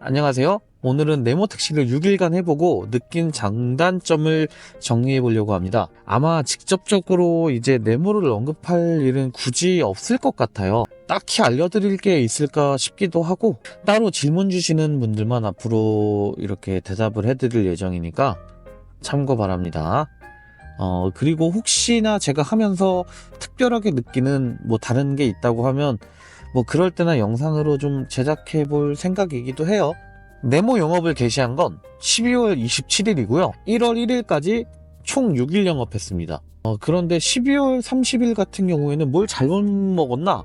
안녕하세요. 오늘은 네모택시를 6일간 해보고 느낀 장단점을 정리해 보려고 합니다. 아마 직접적으로 이제 네모를 언급할 일은 굳이 없을 것 같아요. 딱히 알려드릴 게 있을까 싶기도 하고, 따로 질문 주시는 분들만 앞으로 이렇게 대답을 해드릴 예정이니까 참고 바랍니다. 그리고 혹시나 제가 하면서 특별하게 느끼는 다른 게 있다고 하면 그럴 때나 영상으로 좀 제작해 볼 생각이기도 해요. 네모 영업을 개시한 건 12월 27일이고요. 1월 1일까지 총 6일 영업했습니다. 그런데 12월 30일 같은 경우에는 뭘 잘못 먹었나?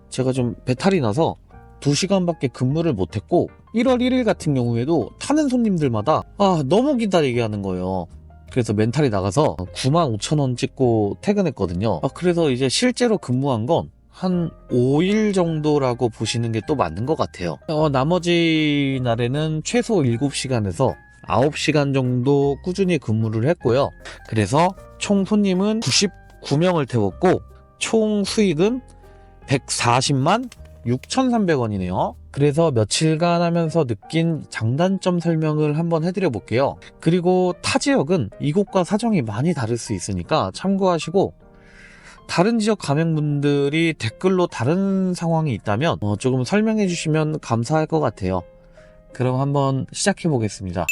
제가 좀 배탈이 나서 2시간밖에 근무를 못했고, 1월 1일 같은 경우에도 타는 손님들마다 너무 기다리게 하는 거예요. 그래서 멘탈이 나가서 95,000원 찍고 퇴근했거든요. 그래서 이제 실제로 근무한 건 한 5일 정도라고 보시는 게 또 맞는 것 같아요. 나머지 날에는 최소 7시간에서 9시간 정도 꾸준히 근무를 했고요. 그래서 총 손님은 99명을 태웠고, 총 수익은 140만 6,300원이네요. 그래서 며칠간 하면서 느낀 장단점 설명을 한번 해드려 볼게요. 그리고 타 지역은 이곳과 사정이 많이 다를 수 있으니까 참고하시고, 다른 지역 가맹분들이 댓글로 다른 상황이 있다면 조금 설명해 주시면 감사할 것 같아요. 그럼 한번 시작해 보겠습니다.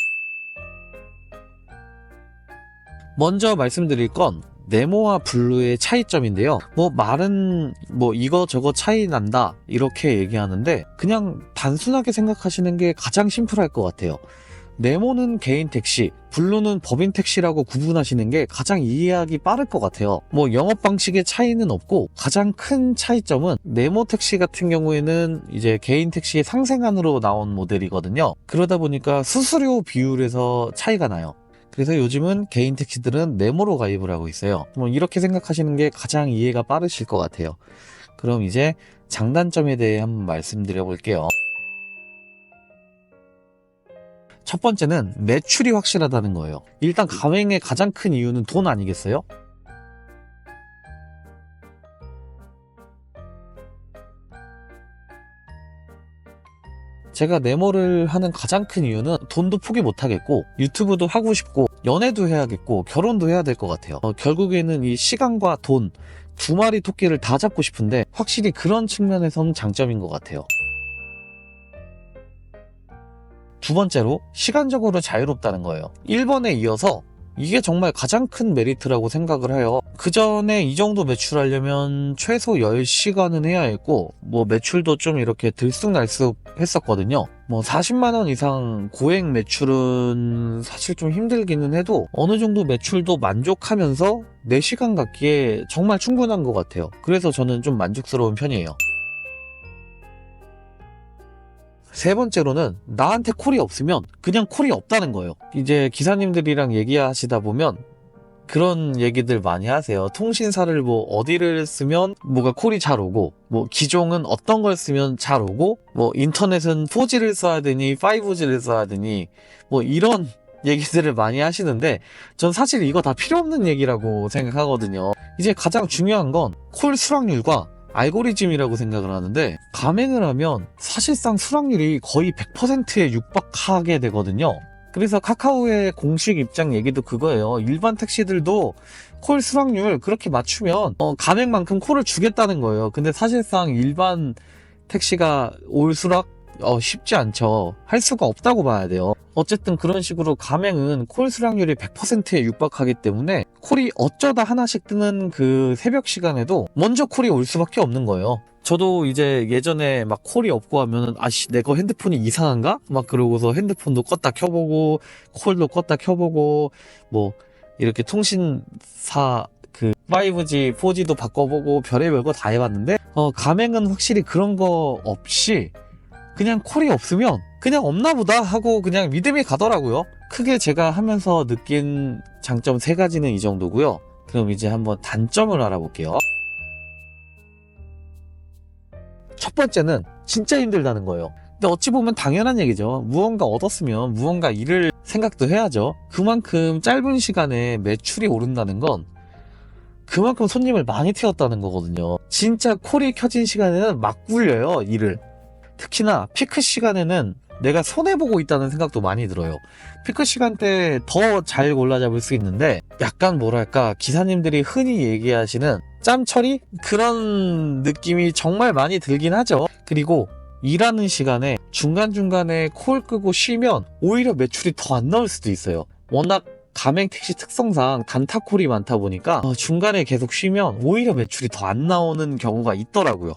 먼저 말씀드릴 건 네모와 블루의 차이점인데요. 말은 이거 차이 난다 이렇게 얘기하는데, 그냥 단순하게 생각하시는 게 가장 심플할 것 같아요. 네모는 개인 택시, 블루는 법인 택시라고 구분하시는 게 가장 이해하기 빠를 것 같아요. 영업 방식의 차이는 없고, 가장 큰 차이점은 네모 택시 같은 경우에는 이제 개인 택시의 상생안으로 나온 모델이거든요. 그러다 보니까 수수료 비율에서 차이가 나요. 그래서 요즘은 개인 택시들은 네모로 가입을 하고 있어요. 이렇게 생각하시는 게 가장 이해가 빠르실 것 같아요. 그럼 이제 장단점에 대해 한번 말씀드려 볼게요. 첫 번째는 매출이 확실하다는 거예요. 일단 가맹의 가장 큰 이유는 돈 아니겠어요? 제가 네모를 하는 가장 큰 이유는 돈도 포기 못 하겠고, 유튜브도 하고 싶고, 연애도 해야겠고, 결혼도 해야 될 것 같아요. 결국에는 이 시간과 돈, 두 마리 토끼를 다 잡고 싶은데, 확실히 그런 측면에서는 장점인 것 같아요. 두 번째로 시간적으로 자유롭다는 거예요. 1번에 이어서 이게 정말 가장 큰 메리트라고 생각을 해요. 그 전에 이 정도 매출하려면 최소 10시간은 해야 했고, 매출도 좀 이렇게 들쑥날쑥 했었거든요. 40만원 이상 고액 매출은 사실 좀 힘들기는 해도 어느 정도 매출도 만족하면서 4시간 갖기에 정말 충분한 것 같아요. 그래서 저는 좀 만족스러운 편이에요. 세 번째로는 나한테 콜이 없으면 그냥 콜이 없다는 거예요. 이제 기사님들이랑 얘기하시다 보면 그런 얘기들 많이 하세요. 통신사를 어디를 쓰면 뭐가 콜이 잘 오고, 기종은 어떤 걸 쓰면 잘 오고, 인터넷은 4G를 써야 되니 5G를 써야 되니 이런 얘기들을 많이 하시는데, 전 사실 이거 다 필요 없는 얘기라고 생각하거든요. 이제 가장 중요한 건 콜 수락률과 알고리즘이라고 생각을 하는데, 가맹을 하면 사실상 수락률이 거의 100%에 육박하게 되거든요. 그래서 카카오의 공식 입장 얘기도 그거예요. 일반 택시들도 콜 수락률 그렇게 맞추면 가맹만큼 콜을 주겠다는 거예요. 근데 사실상 일반 택시가 올 수락 쉽지 않죠. 할 수가 없다고 봐야 돼요. 어쨌든 그런 식으로 가맹은 콜 수락률이 100%에 육박하기 때문에 콜이 어쩌다 하나씩 뜨는 그 새벽 시간에도 먼저 콜이 올 수밖에 없는 거예요. 저도 이제 예전에 콜이 없고 하면은 내 거 핸드폰이 이상한가? 그러고서 핸드폰도 껐다 켜보고, 콜도 껐다 켜보고, 이렇게 통신사 5G, 4G도 바꿔보고 별의별 거 다 해봤는데, 가맹은 확실히 그런 거 없이 그냥 콜이 없으면 그냥 없나 보다 하고 그냥 믿음이 가더라고요. 크게 제가 하면서 느낀 장점 3가지는 이 정도고요. 그럼 이제 한번 단점을 알아볼게요. 첫 번째는 진짜 힘들다는 거예요. 근데 어찌 보면 당연한 얘기죠. 무언가 얻었으면 무언가 잃을 생각도 해야죠. 그만큼 짧은 시간에 매출이 오른다는 건 그만큼 손님을 많이 태웠다는 거거든요. 진짜 콜이 켜진 시간에는 막 굴려요, 일을. 특히나 피크 시간에는 내가 손해보고 있다는 생각도 많이 들어요. 피크 시간대 더 잘 골라 잡을 수 있는데 약간 뭐랄까 기사님들이 흔히 얘기하시는 짬 처리? 그런 느낌이 정말 많이 들긴 하죠. 그리고 일하는 시간에 중간중간에 콜 끄고 쉬면 오히려 매출이 더 안 나올 수도 있어요. 워낙 가맹택시 특성상 단타콜이 많다 보니까 중간에 계속 쉬면 오히려 매출이 더 안 나오는 경우가 있더라고요.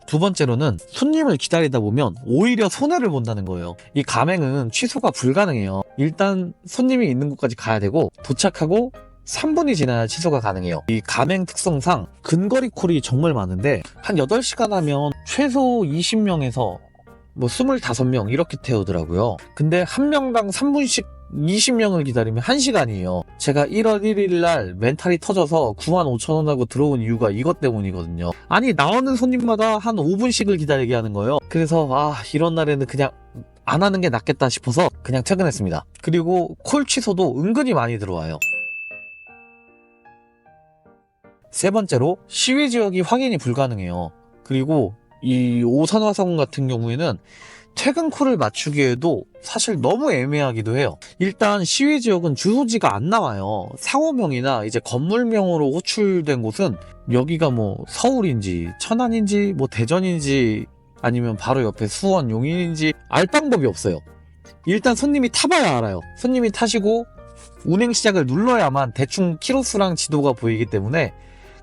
두 번째로는 손님을 기다리다 보면 오히려 손해를 본다는 거예요. 이 가맹은 취소가 불가능해요. 일단 손님이 있는 곳까지 가야 되고 도착하고 3분이 지나야 취소가 가능해요. 이 가맹 특성상 근거리 콜이 정말 많은데 한 8시간 하면 최소 20명에서 뭐 25명 이렇게 태우더라고요. 근데 한 명당 3분씩 20명을 기다리면 1시간이에요. 제가 1월 1일 날 멘탈이 터져서 95,000원 하고 들어온 이유가 이것 때문이거든요. 아니 나오는 손님마다 한 5분씩을 기다리게 하는 거예요. 그래서 이런 날에는 그냥 안 하는 게 낫겠다 싶어서 그냥 퇴근했습니다. 그리고 콜 취소도 은근히 많이 들어와요. 세 번째로 시위 지역이 확인이 불가능해요. 그리고 이 오산화성 같은 경우에는 퇴근 콜을 맞추기에도 사실 너무 애매하기도 해요. 일단 시위 지역은 주소지가 안 나와요. 상호명이나 이제 건물명으로 호출된 곳은 여기가 뭐 서울인지 천안인지 뭐 대전인지 아니면 바로 옆에 수원 용인인지 알 방법이 없어요. 일단 손님이 타봐야 알아요. 손님이 타시고 운행 시작을 눌러야만 대충 키로수랑 지도가 보이기 때문에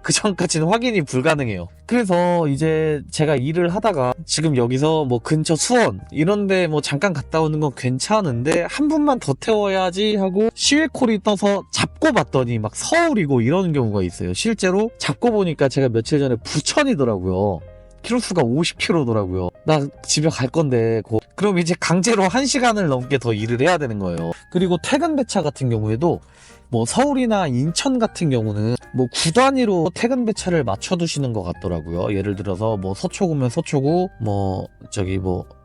그 전까지는 확인이 불가능해요. 그래서 이제 제가 일을 하다가 지금 여기서 뭐 근처 수원 이런데 뭐 잠깐 갔다 오는 건 괜찮은데 한 분만 더 태워야지 하고 시외콜이 떠서 잡고 봤더니 막 서울이고 이러는 경우가 있어요. 실제로 잡고 보니까 제가 며칠 전에 부천이더라고요. 키로수가 50km더라고요. 나 집에 갈 건데 그럼 이제 강제로 1시간을 넘게 더 일을 해야 되는 거예요. 그리고 퇴근 배차 같은 경우에도 뭐 서울이나 인천 같은 경우는 뭐 구 단위로 퇴근 배차를 맞춰두시는 것 같더라고요. 예를 들어서 뭐 서초구면 서초구, 뭐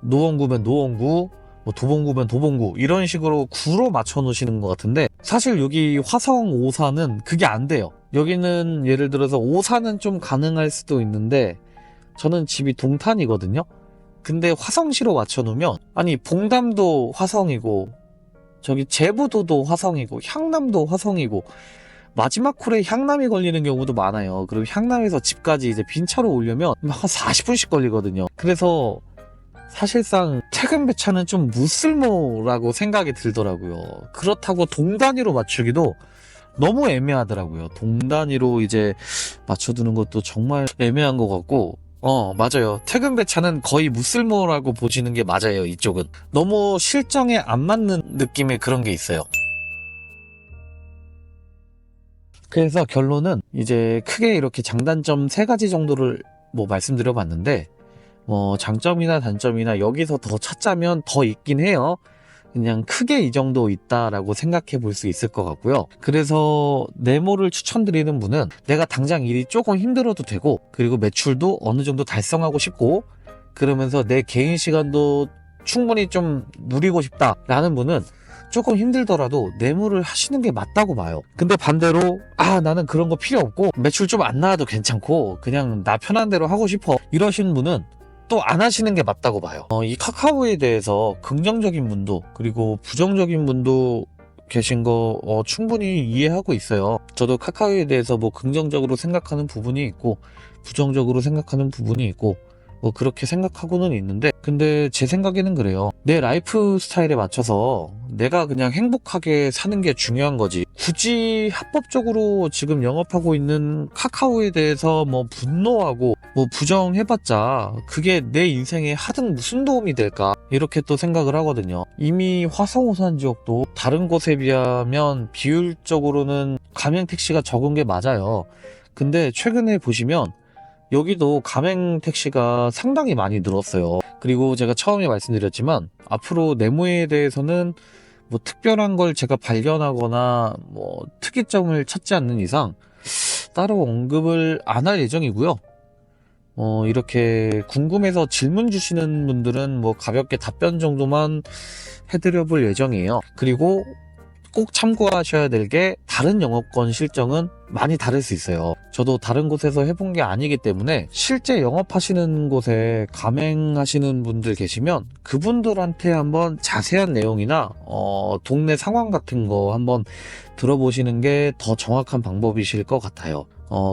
노원구면 노원구, 뭐 도봉구면 도봉구 이런 식으로 구로 맞춰 놓으시는 것 같은데 사실 여기 화성 오산은 그게 안 돼요. 여기는 예를 들어서 오산은 좀 가능할 수도 있는데 저는 집이 동탄이거든요. 근데 화성시로 맞춰 놓으면 아니 봉담도 화성이고 저기 제부도도 화성이고 향남도 화성이고 마지막 콜에 향남이 걸리는 경우도 많아요. 그리고 향남에서 집까지 이제 빈차로 오려면 한 40분씩 걸리거든요. 그래서 사실상 퇴근 배차는 좀 무쓸모라고 생각이 들더라고요. 그렇다고 동단위로 맞추기도 너무 애매하더라고요. 동단위로 이제 맞춰두는 것도 정말 애매한 것 같고 맞아요. 퇴근 배차는 거의 무쓸모라고 보시는 게 맞아요. 이쪽은 너무 실정에 안 맞는 느낌의 그런 게 있어요. 그래서 결론은 이제 크게 이렇게 장단점 3가지 정도를 뭐 말씀드려 봤는데 뭐 장점이나 단점이나 여기서 더 찾자면 더 있긴 해요. 그냥 크게 이 정도 있다라고 생각해 볼 수 있을 것 같고요. 그래서 네모를 추천드리는 분은 내가 당장 일이 조금 힘들어도 되고 그리고 매출도 어느 정도 달성하고 싶고 그러면서 내 개인 시간도 충분히 좀 누리고 싶다라는 분은 조금 힘들더라도 네모를 하시는 게 맞다고 봐요. 근데 반대로 나는 그런 거 필요 없고 매출 좀 안 나와도 괜찮고 그냥 나 편한 대로 하고 싶어 이러신 분은 또 안 하시는 게 맞다고 봐요. 이 카카오에 대해서 긍정적인 분도 그리고 부정적인 분도 계신 거 충분히 이해하고 있어요. 저도 카카오에 대해서 뭐 긍정적으로 생각하는 부분이 있고 부정적으로 생각하는 부분이 있고 뭐 그렇게 생각하고는 있는데 근데 제 생각에는 그래요. 내 라이프 스타일에 맞춰서 내가 그냥 행복하게 사는 게 중요한 거지 굳이 합법적으로 지금 영업하고 있는 카카오에 대해서 뭐 분노하고 뭐 부정해봤자 그게 내 인생에 하등 무슨 도움이 될까 이렇게 또 생각을 하거든요. 이미 화성오산 지역도 다른 곳에 비하면 비율적으로는 가맹택시가 적은 게 맞아요. 근데 최근에 보시면 여기도 가맹택시가 상당히 많이 늘었어요. 그리고 제가 처음에 말씀드렸지만 앞으로 네모에 대해서는 뭐 특별한 걸 제가 발견하거나 뭐 특이점을 찾지 않는 이상 따로 언급을 안 할 예정이고요. 이렇게 궁금해서 질문 주시는 분들은 뭐 가볍게 답변 정도만 해드려 볼 예정이에요. 그리고 꼭 참고하셔야 될 게 다른 영업권 실적은 많이 다를 수 있어요. 저도 다른 곳에서 해본 게 아니기 때문에 실제 영업하시는 곳에 가맹하시는 분들 계시면 그분들한테 한번 자세한 내용이나 동네 상황 같은 거 한번 들어보시는 게 더 정확한 방법이실 것 같아요.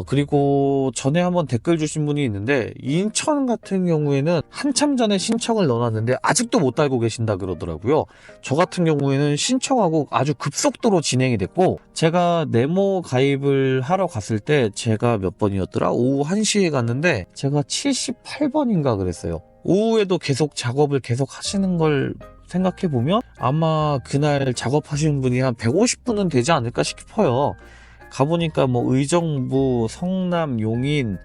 그리고 전에 한번 댓글 주신 분이 있는데, 인천 같은 경우에는 한참 전에 신청을 넣어놨는데 아직도 못 달고 계신다 그러더라고요. 저 같은 경우에는 신청하고 아주 급속도로 진행이 됐고, 제가 네모 가입을 하러 갔을 때 제가 몇 번이었더라? 오후 1시에 갔는데 제가 78번인가 그랬어요. 오후에도 계속 작업을 계속 하시는 걸 생각해보면 아마 그날 작업하시는 분이 한 150분은 되지 않을까 싶어요. 가보니까 뭐 의정부, 성남, 용인,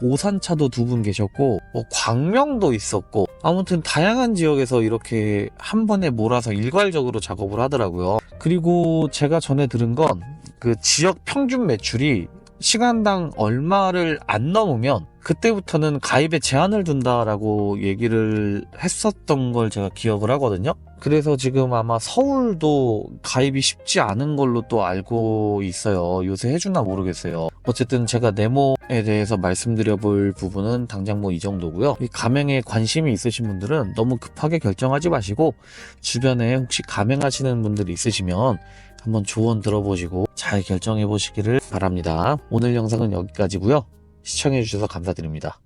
오산차도 2분 계셨고, 뭐 광명도 있었고, 아무튼 다양한 지역에서 이렇게 한 번에 몰아서 일괄적으로 작업을 하더라고요. 그리고 제가 전에 들은 건 그 지역 평균 매출이 시간당 얼마를 안 넘으면 그때부터는 가입에 제한을 둔다라고 얘기를 했었던 걸 제가 기억을 하거든요. 그래서 지금 아마 서울도 가입이 쉽지 않은 걸로 또 알고 있어요. 요새 해주나 모르겠어요. 어쨌든 제가 네모에 대해서 말씀드려 볼 부분은 당장 뭐 이 정도고요. 이 가맹에 관심이 있으신 분들은 너무 급하게 결정하지 마시고, 주변에 혹시 가맹하시는 분들이 있으시면 한번 조언 들어보시고 잘 결정해 보시기를 바랍니다. 오늘 영상은 여기까지고요. 시청해 주셔서 감사드립니다.